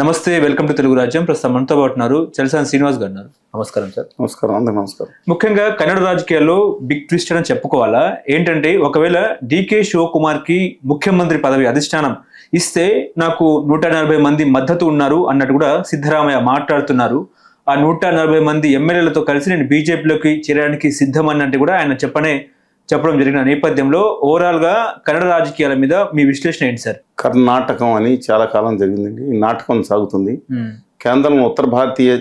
నమస్తే, welcome to Telugu రాజ్యం. ప్రస్తుతం మనతో పాటు ఉన్నారు చలసాని శ్రీనివాస్ గారు. నమస్కారం సార్. నమస్కారం, అందరికీ నమస్కారం. ముఖ్యంగా కన్నడ రాజకీయాల్లో బిగ్ ట్విస్ట్ అని చెప్పుకోవాలా. ఏంటంటే ఒకవేళ డికే శివకుమార్ కి ముఖ్యమంత్రి పదవి అధిష్టానం ఇస్తే నాకు 140 మంది మద్దతు ఉన్నారు అన్నట్టు కూడా సిద్ధరామయ్య మాట్లాడుతున్నారు. ఆ 140 మంది ఎమ్మెల్యేలతో కలిసి నేను బీజేపీలోకి చేరడానికి సిద్ధం అన్నట్టు కూడా ఆయన చెప్పడం జరిగిన నేపథ్యంలో ఓవరాల్ గా కన్నడ రాజకీయాల మీద మీ విశ్లేషణ ఏంటి సార్? కర్ణాటకం అని చాలా కాలం జరిగిందండి. ఈ నాటకం సాగుతుంది. కేంద్రంలో ఉత్తర భారతీయ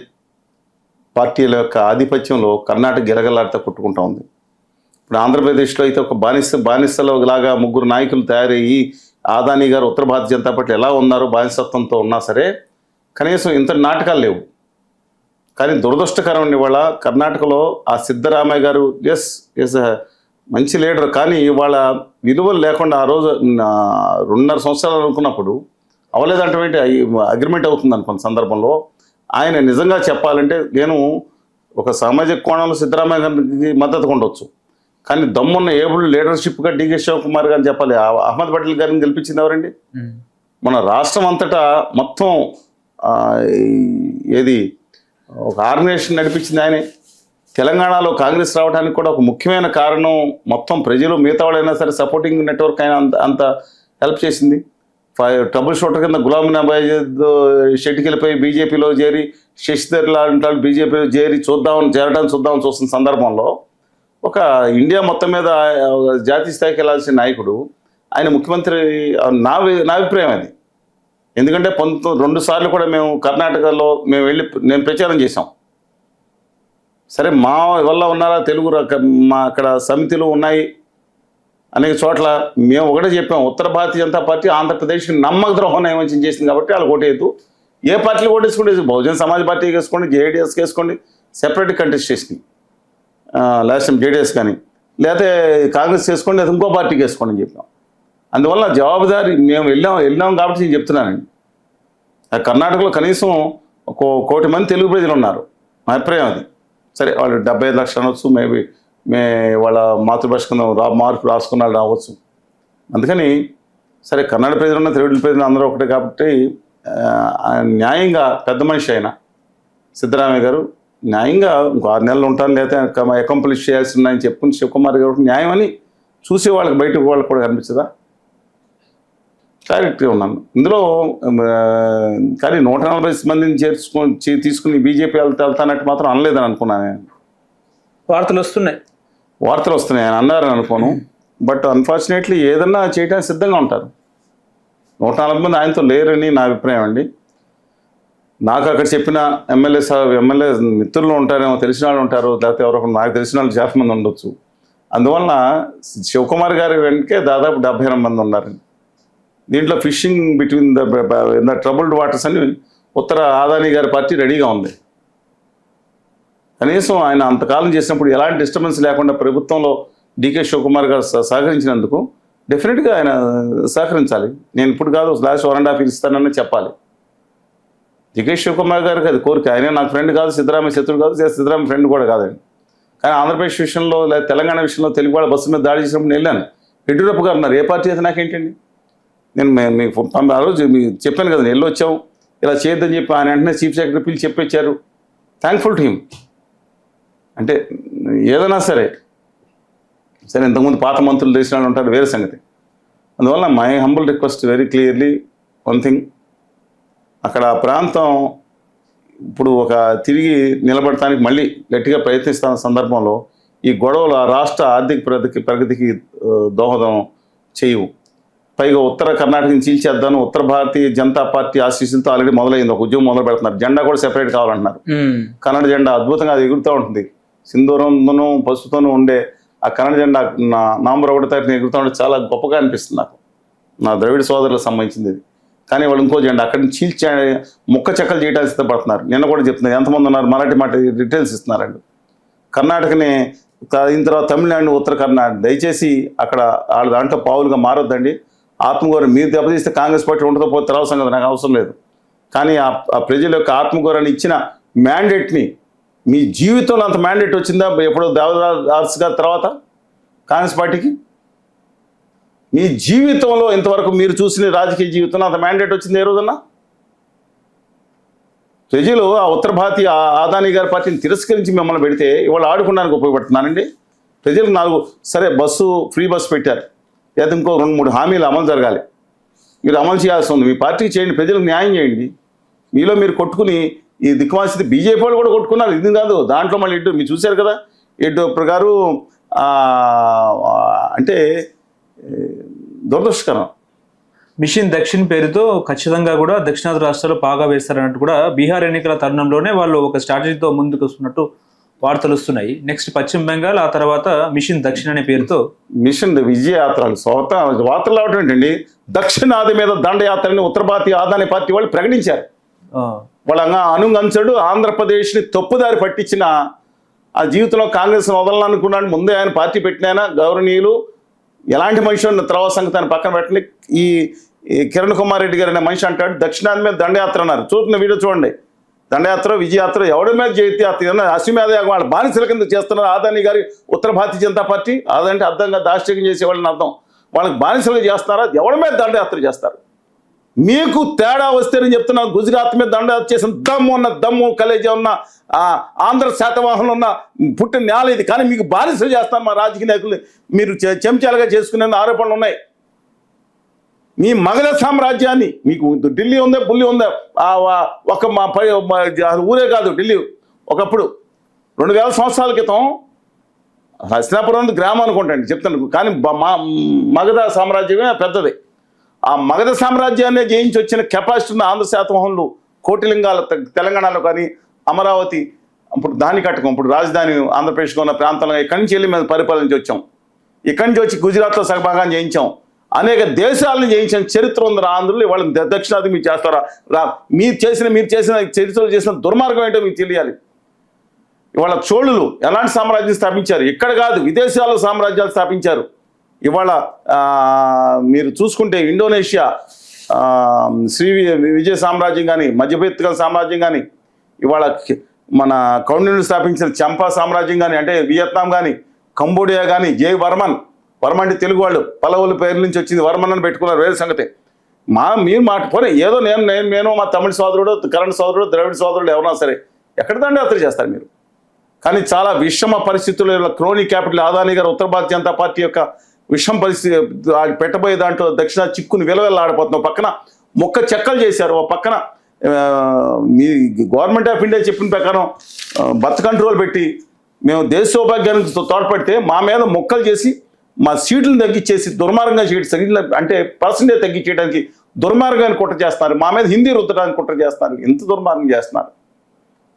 పార్టీల యొక్క ఆధిపత్యంలో కర్ణాటక గిలగలాడితే కొట్టుకుంటా ఉంది. ఇప్పుడు ఆంధ్రప్రదేశ్లో అయితే ఒక బానిసలో లాగా ముగ్గురు నాయకులు తయారయ్యి ఆదాని గారు ఉత్తర భారతీయ జనతా పార్టీ ఎలా ఉన్నారో బానిసత్వంతో ఉన్నా సరే కనీసం ఇంత నాటకాలు లేవు. కానీ దురదృష్టకరం ఇవాళ కర్ణాటకలో ఆ సిద్ధరామయ్య గారు ఎస్ మంచి లీడర్, కానీ వాళ్ళ విలువలు లేకుండా ఆ రోజు 2.5 సంవత్సరాలు అనుకున్నప్పుడు అవలేదంటే అగ్రిమెంట్ అవుతుంది అనుకున్న సందర్భంలో ఆయన నిజంగా చెప్పాలంటే నేను ఒక సామాజిక కోణంలో సిద్ధరామయ్య గారికి మద్దతు ఉండొచ్చు, కానీ దమ్మున్న ఏబుల్ లీడర్షిప్గా డికే శివకుమార్ గారిని చెప్పాలి. అహ్మద్ పటేల్ గారిని గెలిపించింది ఎవరండి? మన రాష్ట్రం అంతటా మొత్తం ఒక ఆర్గనైజేషన్ నడిపించింది ఆయనే. తెలంగాణలో కాంగ్రెస్ రావడానికి కూడా ఒక ముఖ్యమైన కారణం మొత్తం ప్రజలు మిగతా వాళ్ళైనా సరే సపోర్టింగ్ నెట్వర్క్ అయినా అంత హెల్ప్ చేసింది. ట్రబుల్ షూటర్ కింద గులాం నబీ షెట్టికి వెళ్ళిపోయి బీజేపీలో చేరి శశిధర్ లాంటి వాళ్ళు బీజేపీలో చేరడానికి చూస్తున్న సందర్భంలో ఒక ఇండియా మొత్తం మీద జాతీయ స్థాయికి వెళ్ళాల్సిన నాయకుడు ఆయన ముఖ్యమంత్రి నా అభిప్రాయం అది. ఎందుకంటే 2 సార్లు కూడా మేము కర్ణాటకలో నేను ప్రచారం చేశాం. సరే మా వల్ల ఉన్నారా తెలుగు మా అక్కడ సమితిలు ఉన్నాయి అనేక చోట్ల మేము ఒకటే చెప్పాం, ఉత్తర భారతీయ జనతా పార్టీ ఆంధ్రప్రదేశ్కి నమ్మక ద్రోహం నైవంచం చేసింది కాబట్టి వాళ్ళు ఓటేయద్దు. ఏ పార్టీలు ఓటేసుకోండి, బహుజన సమాజ్ పార్టీకి వేసుకోండి, జేడీఎస్కి వేసుకోండి, సెపరేట్ కంటెస్ట్ చేసింది లాస్ట్ టైం జేడీఎస్, కానీ లేకపోతే కాంగ్రెస్ వేసుకోండి, లేదా ఇంకో పార్టీకి వేసుకోండి అని చెప్పాం. అందువల్ల జవాబుదారీ మేము వెళ్ళాం కాబట్టి నేను చెప్తున్నానండి. కర్ణాటకలో కనీసం 1 కోటి మంది తెలుగు ప్రజలు ఉన్నారు, మా అభిప్రాయం అది. సరే వాళ్ళు 75 లక్షలు అనవచ్చు, మేబీ వాళ్ళ మాతృభాష కింద మార్పు రాసుకున్న వాళ్ళు రావచ్చు. అందుకని సరే కన్నడ ప్రజలున్న తెలుగు ప్రజలు అందరూ ఒకటే కాబట్టి న్యాయంగా పెద్ద మనిషి అయిన సిద్ధరామయ్య గారు న్యాయంగా ఇంకో 6 నెలలు ఉంటాను లేదా అకంప్లిష్ చేయాల్సి ఉన్నాయని చెప్పుకుని శివకుమార్ గారు న్యాయం అని చూసే వాళ్ళకి బయటకు వాళ్ళకి కూడా కనిపించదా? క్లారిటీ ఉన్నాను ఇందులో. కానీ 140 మందిని తీసుకుని బీజేపీ వెళ్తానట్టు మాత్రం అనలేదని అనుకున్నాను నేను. వార్తలు వస్తున్నాయి ఆయన అన్నారని అనుకోను. బట్ అన్ఫార్చునేట్లీ ఏదన్నా చేయడానికి సిద్ధంగా ఉంటారు. 140 మంది ఆయనతో లేరని నా అభిప్రాయం అండి. నాకు అక్కడ చెప్పిన ఎమ్మెల్యే మిత్రులు ఉంటారేమో, తెలిసిన వాళ్ళు ఉంటారు, లేకపోతే ఎవరో నాకు తెలిసిన వాళ్ళు చాలా మంది ఉండొచ్చు. అందువలన శివకుమార్ గారి వెనకే దాదాపు 78 మంది ఉన్నారండి. దీంట్లో fishing between the troubled waters అని ఉత్తర ఆదాని గారి పార్టీ రెడీగా ఉంది. కనీసం ఆయన అంతకాలం చేసినప్పుడు ఎలాంటి డిస్టర్బెన్స్ లేకుండా ప్రభుత్వంలో డికే శివకుమార్ గారు సహకరించినందుకు డెఫినెట్గా ఆయన సహకరించాలి. నేను ఇప్పుడు కాదు లాస్ట్ 1.5 years ఇస్తానని చెప్పాలి. డికే శివకుమార్ గారికి అది కోరిక. ఆయన నాకు ఫ్రెండ్ కాదు, సిద్ధరామయ్య శత్రుడు కాదు, సిద్ధరామయ్య ఫ్రెండ్ కూడా కాదండి. కానీ ఆంధ్రప్రదేశ్ విషయంలో లేదా తెలంగాణ విషయంలో తెలుగు వాళ్ళ బస్సు మీద దాడి చేసినప్పుడు నేను వెళ్ళాను. యడ్యూరప్ప గారు అన్నారు, ఏ పార్టీ అయితే నాకేంటండి, నేను మీకు ఆ రోజు మీకు చెప్పాను కదా, నేను వెళ్ళొచ్చాం ఇలా చేయొద్దని చెప్పి ఆయన వెంటనే చీఫ్ సెక్రటరీ పిలిచి చెప్పొచ్చారు. Thankful to him. అంటే ఏదైనా సరే ఇంతకుముందు పాత మంత్రులు చేసిన వాళ్ళు ఉంటారు, వేరే సంగతి. అందువల్ల my humble request very clearly one thing, అక్కడ ఆ ప్రాంతం ఇప్పుడు తిరిగి నిలబడటానికి మళ్ళీ గట్టిగా ప్రయత్నిస్తున్న సందర్భంలో ఈ గొడవలు ఆ రాష్ట్ర ఆర్థిక ప్రగతికి దోహదం చేయవు. పైగా ఉత్తర కర్ణాటకని చీల్చేద్దాను ఉత్తర భారతీయ జనతా పార్టీ ఆశీస్సులతో ఆల్రెడీ మొదలైంది, ఒక ఉద్యమం మొదలు పెడుతున్నారు. జెండా కూడా సెపరేట్ కావాలంటున్నారు. కన్నడ జెండా అద్భుతంగా అది ఎగురుతూ ఉంటుంది. సింధూరంతోనూ పసుపుతోనూ ఉండే ఆ కన్నడ జెండా నవంబర్ 1వ తారీఖున ఎగురుతూ ఉంటే చాలా గొప్పగా అనిపిస్తుంది నాకు. నా ద్రవిడ సోదరులకు సంబంధించింది ఇది. కానీ వాళ్ళు ఇంకో జెండా అక్కడిని చీల్చే ముక్క చెక్కలు చేయడానికి సిద్ధపడుతున్నారు. నిన్న కూడా చెప్తున్నారు ఎంతమంది ఉన్నారు, మరాఠీ మాట డీటెయిల్స్ ఇస్తున్నారండి. కర్ణాటకని అయిన తర్వాత తమిళనాడు, ఉత్తర కర్ణాటక దయచేసి అక్కడ వాళ్ళ దాంట్లో పావులుగా మారొద్దండి. ఆత్మగౌరవం మీరు దెబ్బతీస్తే కాంగ్రెస్ పార్టీ ఉండదో పోతే తర్వాత సంగతి నాకు అవసరం లేదు. కానీ ఆ ప్రజల యొక్క ఆత్మగౌరవాన్ని ఇచ్చిన మ్యాండేట్ని మీ జీవితంలో అంత మ్యాండేట్ వచ్చిందా ఎప్పుడో దేవదాస్ గారి తర్వాత కాంగ్రెస్ పార్టీకి? మీ జీవితంలో ఇంతవరకు మీరు చూసిన రాజకీయ జీవితంలో అంత మ్యాండేట్ వచ్చింది ఏ రోజన్నా? ప్రజలు ఆ ఉత్తర భారతీయ ఆదాని గారి పార్టీని తిరస్కరించి మిమ్మల్ని పెడితే ఇవాళ ఆడుకోవడానికి ఉపయోగపడుతున్నానండి. ప్రజలకు 4 సరే ఫ్రీ బస్సు పెట్టారు, లేదా ఇంకో 2-3 హామీలు అమలు జరగాలి, మీరు అమలు చేయాల్సి ఉంది. మీ పార్టీకి చేయండి, ప్రజలకు న్యాయం చేయండి. మీలో మీరు కొట్టుకుని ఈ దిక్కుమాసిది బీజేపీ వాళ్ళు కూడా కొట్టుకున్నారు, ఇది కాదు. దాంట్లో మళ్ళీ ఇటు మీరు చూశారు కదా, యడ్యూరప్ప గారు అంటే దురదృష్టకరం. మిషన్ దక్షిణ్ పేరుతో ఖచ్చితంగా కూడా దక్షిణాది రాష్ట్రాలు పాగా వేస్తారన్నట్టు కూడా బీహార్ ఎన్నికల తరుణంలోనే వాళ్ళు ఒక స్ట్రాటజీతో ముందుకు వస్తున్నట్టు వార్తలు వస్తున్నాయి. నెక్స్ట్ పశ్చిమ బెంగాల్, ఆ తర్వాత మిషన్ దక్షిణ్ అనే పేరుతో మిషన్ విజయయాత్రలు వార్తలు రావటం ఏంటండి, దక్షిణాది మీద దండయాత్రని ఉత్తర భారతీయ ఆదాని పార్టీ వాళ్ళు ప్రకటించారు. వాళ్ళ అనుంగంచడు ఆంధ్రప్రదేశ్ని తప్పుదారి పట్టించిన ఆ జీవితంలో కాంగ్రెస్ వదలనుకున్నాడు. ముందే ఆయన పార్టీ పెట్టిన గౌరవనీయులు ఎలాంటి మనిషి ఉన్న తర్వాత సంగతి ఆయన పక్కన పెట్టండి. ఈ కిరణ్ కుమార్ రెడ్డి గారు అనే మనిషి అంటాడు దక్షిణాది మీద దండయాత్ర అన్నారు. చూస్తున్న వీడియో చూడండి, దండయాత్ర విజయయాత్ర ఎవడి మీద జయయాత్ర అశ్వమేధయాగం వాళ్ళ బానిసల కింద చేస్తున్నారు ఆదాని గారి ఉత్తర భారతీయ జనతా పార్టీ. అదంటే అర్థంగా దాష్టికం చేసేవాళ్ళని అర్థం, వాళ్ళకి బానిసలుగా చేస్తున్నారా, ఎవడి మీద దండయాత్ర చేస్తారు. మీకు తేడా వస్తేనని చెప్తున్నా, గుజరాత్ మీద దండయాత్ర చేసిన దమ్ము కలేజా ఉన్న ఆంధ్ర శాతవాహనంలో ఉన్న పుట్టిన నేల ఇది. కానీ మీకు బానిసలు చేస్తాను మా రాజకీయ నాయకులు, మీరు చెంచాలుగా చేసుకునే ఆరోపణలు ఉన్నాయి. మీ మగధ సామ్రాజ్యాన్ని, మీకు ఢిల్లీ ఉందా బుల్లి ఉందా, ఒక ఊరే కాదు ఢిల్లీ. ఒకప్పుడు 2000 సంవత్సరాల క్రితం హస్తినాపురం గ్రామం అనుకుంటాండి చెప్తాను, కానీ మగధ సామ్రాజ్యమే పెద్దది. ఆ మగధ సామ్రాజ్యాన్ని జయించి వచ్చిన కెపాసిటీ ఉన్న ఆంధ్ర శాతవాహనులు కోటిలింగాల తెలంగాణలో కానీ అమరావతి ఇప్పుడు దాని కట్టకం, ఇప్పుడు రాజధాని ఆంధ్రప్రదేశ్లో ఉన్న ప్రాంతంలో ఇక్కడి నుంచి వెళ్ళి మేము పరిపాలించి వచ్చాం. ఇక్కడి నుంచి వచ్చి గుజరాత్లో సగభాగాన్ని జయించాం, అనేక దేశాలను జయించిన చరిత్ర ఉంది ఆంధ్రులు. వాళ్ళని దక్షిణాది మీరు చేస్తారా, మీరు చేసిన చరిత్రలు చేసిన దుర్మార్గం ఏంటో మీకు తెలియాలి. ఇవాళ చోళులు ఎలాంటి సామ్రాజ్యం స్థాపించారు, ఇక్కడ కాదు విదేశాల్లో సామ్రాజ్యాలు స్థాపించారు. ఇవాళ మీరు చూసుకుంటే ఇండోనేషియా శ్రీ విజయ సామ్రాజ్యం కానీ, మధ్యపెత్తుగల సామ్రాజ్యం కానీ, ఇవాళ మన కౌండిన్యులు స్థాపించిన చంపా సామ్రాజ్యం కానీ, అంటే వియత్నాం కానీ, కంబోడియా కానీ, వర్మన్ అంటే తెలుగు వాళ్ళు పల్లవుల పేరు నుంచి వచ్చింది, వర్మన్ అని పెట్టుకున్నారు, వేరే సంగతి. మీరు మాట పోనీ ఏదో నేను మా తమిళ సోదరుడు, కన్నడ సోదరుడు, ద్రవిడ సోదరుడు ఎవరైనా సరే ఎక్కడ దండయాత్ర చేస్తారు మీరు. కానీ చాలా విషమ పరిస్థితుల్లో క్రోనీ క్యాపిటల్ ఆదాని గారు ఉత్తర భారతీయ జనతా పార్టీ యొక్క విషమ పరిస్థితి పెట్టబోయే దాంట్లో దక్షిణ చిక్కుని విలవెల్లాడిపోతున్నాం. పక్కన మొక్క చెక్కలు చేశారు, ఓ పక్కన మీ గవర్నమెంట్ ఆఫ్ ఇండియా చెప్పిన ప్రకారం బర్త్ కంట్రోల్ పెట్టి మేము దేశ సౌభాగ్యానికి తోడ్పడితే మా మీద మొక్కలు చేసి మా సీట్లను తగ్గించేసి దుర్మార్గంగా సీట్లు అంటే పర్సెంటేజ్ తగ్గించేయడానికి దుర్మార్గాన్ని కుట్ర చేస్తున్నారు, మా మీద హిందీ రుద్దడానికి కుట్ర చేస్తున్నారు. ఎంత దుర్మార్గం చేస్తున్నారు.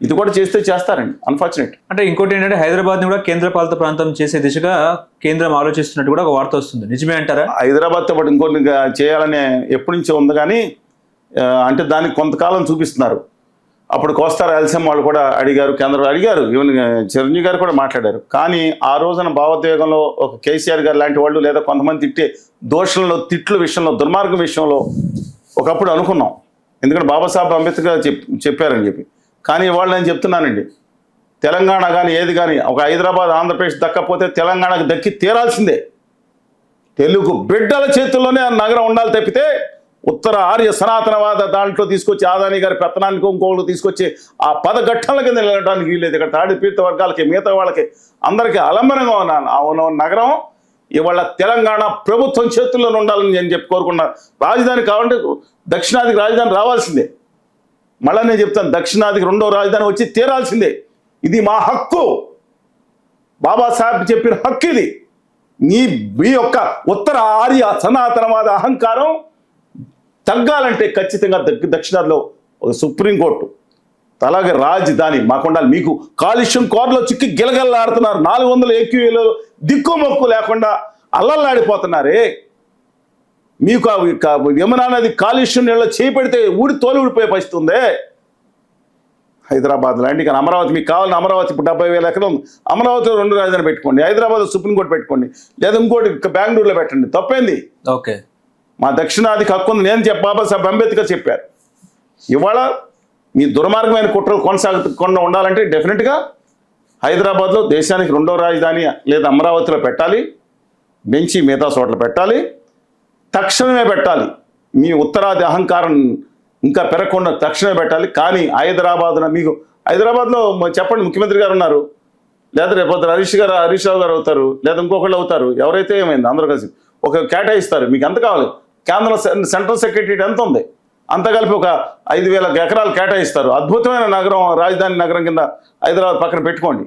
ఇది కూడా చేస్తారండి, అన్ఫార్చునేట్. అంటే ఇంకోటి ఏంటంటే హైదరాబాద్ని కూడా కేంద్ర పాలిత ప్రాంతం చేసే దిశగా కేంద్రం ఆలోచిస్తున్నట్టు కూడా ఒక వార్త వస్తుంది, నిజమే అంటారా? హైదరాబాద్తో పాటు ఇంకోటి చేయాలని ఎప్పటి నుంచో ఉంది, కానీ అంటే దానికి కొంతకాలం చూపిస్తున్నారు. అప్పుడు కోస్తా రాయలసీమ వాళ్ళు కూడా అడిగారు, కేంద్రం అడిగారు, ఈవెన్ చిరంజీవి గారు కూడా మాట్లాడారు. కానీ ఆ రోజున భావోద్వేగంలో ఒక కేసీఆర్ గారు లాంటి వాళ్ళు లేదా కొంతమంది తిట్టే దోషంలో తిట్ల విషయంలో దుర్మార్గం విషయంలో ఒకప్పుడు అనుకున్నాం, ఎందుకంటే బాబాసాహెబ్ అంబేద్కర్ చెప్పారని చెప్పి. కానీ ఇవాళ నేను చెప్తున్నానండి, తెలంగాణ కానీ ఏది కానీ ఒక హైదరాబాద్ ఆంధ్రప్రదేశ్ దక్కపోతే తెలంగాణకు దక్కి తీరాల్సిందే. తెలుగు బిడ్డల చేతుల్లోనే ఆ నగరం ఉండాలి తప్పితే ఉత్తర ఆర్య సనాతనవాద దాంట్లో తీసుకొచ్చి ఆదాని గారి పెత్తనానికి ఇంకోళ్ళు తీసుకొచ్చి ఆ పదఘట్టల కింద వెళ్ళడానికి వీల్లేదు. ఇక్కడ తాడి పీడిత వర్గాలకి మిగతా వాళ్ళకి అందరికీ అలంబరంగా ఉన్న నగరం ఇవాళ తెలంగాణ ప్రభుత్వం చేతుల్లోనే ఉండాలని నేను కోరుకున్నాను. రాజధాని కావాలంటే దక్షిణాదికి రాజధాని రావాల్సిందే. మళ్ళీ నేను చెప్తాను, దక్షిణాదికి 2వ రాజధాని వచ్చి తీరాల్సిందే. ఇది మా హక్కు, బాబాసాహెబ్ చెప్పిన హక్కు ఇది. మీ యొక్క ఉత్తర ఆర్య సనాతనవాద అహంకారం తగ్గాలంటే ఖచ్చితంగా దక్షిణాదిలో ఒక సుప్రీంకోర్టు, అలాగే రాజధాని మాకుండాలి. మీకు కాలుష్యం కోరలో చిక్కి గిలగల్లాడుతున్నారు, 400 ఏక్యూలో దిక్కుమొక్కు లేకుండా అల్లల్లాడిపోతున్నారే. మీకు యమునా నది కాలుష్యం నీళ్ళలో చేపెడితే తోలు ఊడిపోయే పరిస్థితి ఉందే హైదరాబాద్ లాంటి. కానీ అమరావతి మీకు కావాలని అమరావతి ఇప్పుడు 70,000 ఎకరం ఉంది, అమరావతిలో 2 రాజధాని పెట్టుకోండి, హైదరాబాద్లో సుప్రీంకోర్టు పెట్టుకోండి, లేదా ఇంకోటి బెంగళూరులో పెట్టండి, తప్పేంది. ఓకే, మా దక్షిణాదికి హక్కు ఉంది. నేను బాబాసాహెబ్ అంబేద్కర్ చెప్పారు. ఇవాళ మీ దుర్మార్గమైన కుట్రలు కొనసాగకుండా ఉండాలంటే డెఫినెట్గా హైదరాబాద్లో దేశానికి 2వ రాజధాని లేదా అమరావతిలో పెట్టాలి, బెంచి మిగతా చోట్ల పెట్టాలి, తక్షణమే పెట్టాలి. మీ ఉత్తరాది అహంకారం ఇంకా పెరగకుండా తక్షణమే పెట్టాలి. కానీ హైదరాబాద్లో మీకు హైదరాబాద్లో చెప్పండి, ముఖ్యమంత్రి గారు ఉన్నారు, లేదా రేపు హరీష్ రావు గారు అవుతారు, లేదా ఇంకొకళ్ళు అవుతారు, ఎవరైతే ఏమైంది అందరూ కలిసి ఒక కేటాయిస్తారు. మీకు ఎంత కావాలి? కేంద్ర సెంట్రల్ సెక్రటరీ ఎంత ఉంది, అంతా కలిపి ఒక 5,000 ఎకరాలు కేటాయిస్తారు. అద్భుతమైన నగరం, రాజధాని నగరం కింద హైదరాబాద్ పక్కన పెట్టుకోండి.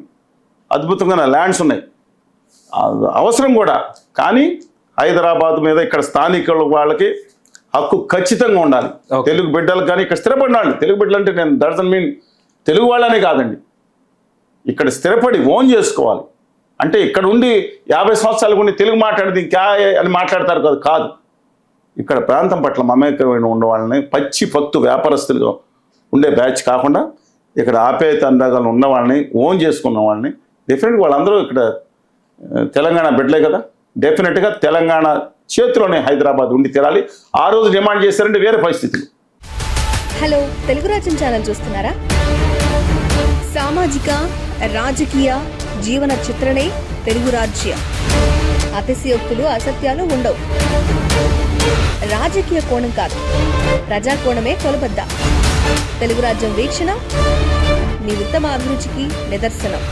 అద్భుతంగా ల్యాండ్స్ ఉన్నాయి, అవసరం కూడా. కానీ హైదరాబాద్ మీద ఇక్కడ స్థానికుల వాళ్ళకి హక్కు ఖచ్చితంగా ఉండాలి. తెలుగు బిడ్డలకు కానీ ఇక్కడ స్థిరపడినాడు. తెలుగు బిడ్డలు అంటే నేను డజన్ మీన్ తెలుగు వాళ్ళనే కాదండి, ఇక్కడ స్థిరపడి ఓన్ చేసుకోవాలి. అంటే ఇక్కడ ఉండి 50 సంవత్సరాలకు ఉండి తెలుగు మాట్లాడేది ఇంకా అని మాట్లాడతారు కదా, కాదు. ఇక్కడ ప్రాంతం పట్ల మమేకమైన ఉండే వాళ్ళని, పచ్చి భక్తు వ్యాపారస్తులుగా ఉండే బ్యాచ్ కాకుండా ఇక్కడ ఆప్యాయత అందాగాలు ఉన్న వాళ్ళని, ఓన్ చేసుకున్న వాళ్ళని, డెఫినెట్గా వాళ్ళందరూ ఇక్కడ తెలంగాణ బిడ్డలే కదా. డెఫినెట్గా తెలంగాణ చేతిలోనే హైదరాబాద్ ఉండి తీరాలి. ఆ రోజు డిమాండ్ చేశారంటే వేరే పరిస్థితులు. హలో, తెలుగు రాజ్యం ఛానల్ చూస్తున్నారా? సామాజిక, రాజకీయ, జీవన చిత్రణే తెలుగు రాజ్యం. అతిశయోక్తులు, అసత్యాలు ఉండవు. రాజకీయ కోణం కాదు, ప్రజా కోణమే కొలబద్ద. తెలుగు రాజ్యం వీక్షణ మీ ఉత్తమ అభిరుచికి నిదర్శనం.